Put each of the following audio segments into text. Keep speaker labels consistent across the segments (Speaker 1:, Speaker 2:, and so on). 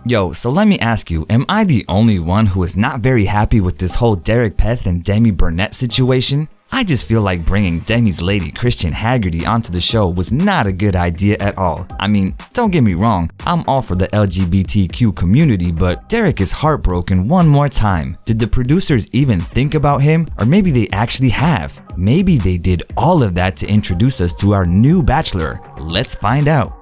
Speaker 1: Yo, so let me ask you, am I the only one who is not very happy with this whole Derek Peth and Demi Burnett situation? I just feel like bringing Demi's lady Christian Haggerty onto the show was not a good idea at all. I mean, don't get me wrong, I'm all for the LGBTQ community, but Derek is heartbroken one more time. Did the producers even think about him? Or maybe they actually have. Maybe they did all of that to introduce us to our new bachelor. Let's find out.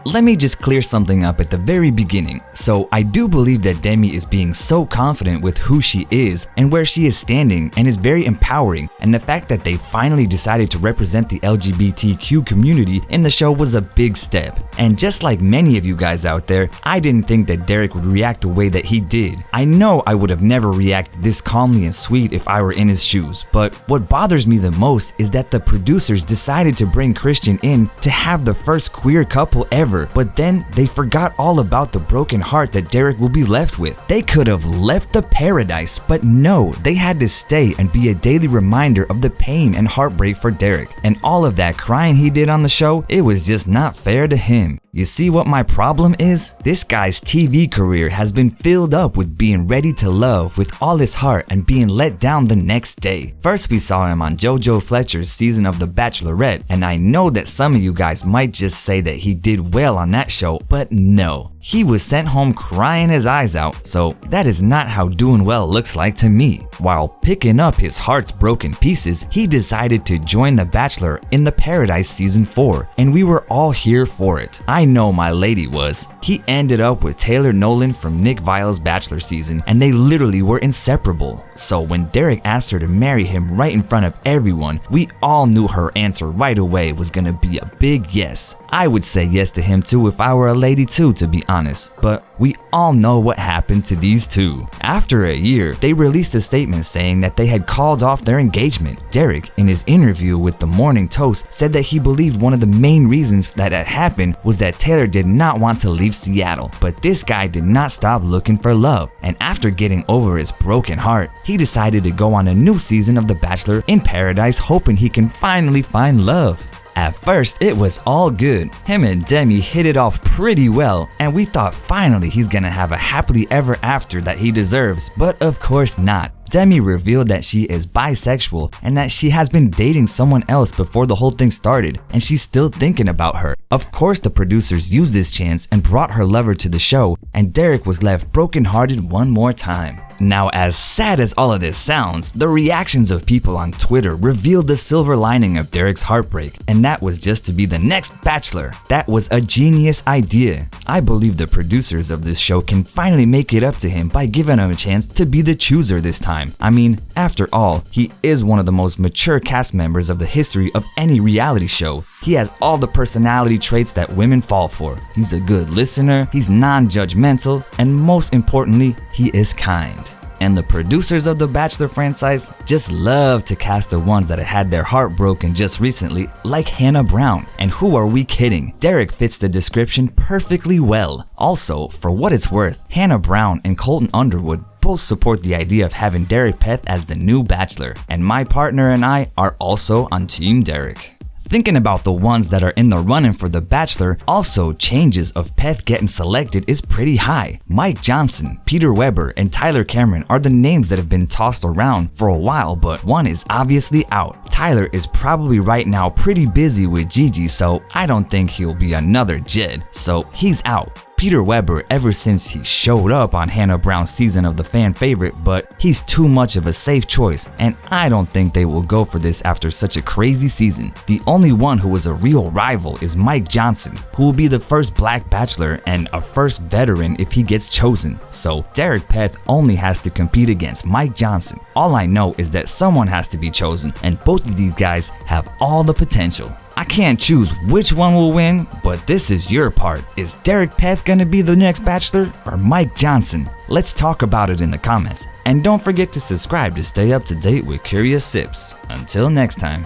Speaker 1: Let me just clear something up at the very beginning. So I do believe that Demi is being so confident with who she is and where she is standing and is very empowering, and the fact that they finally decided to represent the LGBTQ community in the show was a big step. And just like many of you guys out there, I didn't think that Derek would react the way that he did. I know I would have never reacted this calmly and sweet if I were in his shoes, but what bothers me the most is that the producers decided to bring Christian in to have the first queer couple ever. But then they forgot all about the broken heart that Derek will be left with. They could have left the paradise, but no, they had to stay and be a daily reminder of the pain and heartbreak for Derek. And all of that crying he did on the show, it was just not fair to him. You see what my problem is? This guy's TV career has been filled up with being ready to love with all his heart and being let down the next day. First we saw him on JoJo Fletcher's season of The Bachelorette, and I know that some of you guys might just say that he did well on that show, but no. He was sent home crying his eyes out, so that is not how doing well looks like to me. While picking up his heart's broken pieces, he decided to join The Bachelor in the Paradise Season 4, and we were all here for it. I know my lady was. He ended up with Taylor Nolan from Nick Viall's Bachelor season, and they literally were inseparable. So when Derek asked her to marry him right in front of everyone, we all knew her answer right away was gonna be a big yes. I would say yes to him too if I were a lady too, to be honest, but we all know what happened to these two. After a year, they released a statement saying that they had called off their engagement. Derek, in his interview with The Morning Toast, said that he believed one of the main reasons that had happened was that Taylor did not want to leave Seattle, but this guy did not stop looking for love, and after getting over his broken heart, he decided to go on a new season of The Bachelor in Paradise, hoping he can finally find love. At first, it was all good. Him and Demi hit it off pretty well, and we thought finally he's gonna have a happily ever after that he deserves, but of course not. Demi revealed that she is bisexual and that she has been dating someone else before the whole thing started, and she's still thinking about her. Of course, the producers used this chance and brought her lover to the show, and Derek was left brokenhearted one more time. Now, as sad as all of this sounds, the reactions of people on Twitter revealed the silver lining of Derek's heartbreak, and that was just to be the next Bachelor. That was a genius idea. I believe the producers of this show can finally make it up to him by giving him a chance to be the chooser this time. I mean, after all, he is one of the most mature cast members of the history of any reality show. He has all the personality traits that women fall for. He's a good listener, he's non-judgmental, and most importantly, he is kind. And the producers of the Bachelor franchise just love to cast the ones that had their heart broken just recently, like Hannah Brown. And who are we kidding? Derek fits the description perfectly well. Also, for what it's worth, Hannah Brown and Colton Underwood both support the idea of having Derek Peth as the new Bachelor, and my partner and I are also on Team Derek. Thinking about the ones that are in the running for The Bachelor, also chances of Peth getting selected is pretty high. Mike Johnson, Peter Weber, and Tyler Cameron are the names that have been tossed around for a while, but one is obviously out. Tyler is probably right now pretty busy with Gigi, so I don't think he'll be another Jed, so he's out. Peter Weber ever since he showed up on Hannah Brown's season of the fan favorite, but he's too much of a safe choice, and I don't think they will go for this after such a crazy season. The only one who is a real rival is Mike Johnson, who will be the first Black Bachelor and a first veteran if he gets chosen. So Derek Peth only has to compete against Mike Johnson. All I know is that someone has to be chosen, and both of these guys have all the potential. I can't choose which one will win, but this is your part. Is Derek Peth gonna be the next Bachelor or Mike Johnson? Let's talk about it in the comments. And don't forget to subscribe to stay up to date with Curious Sips. Until next time.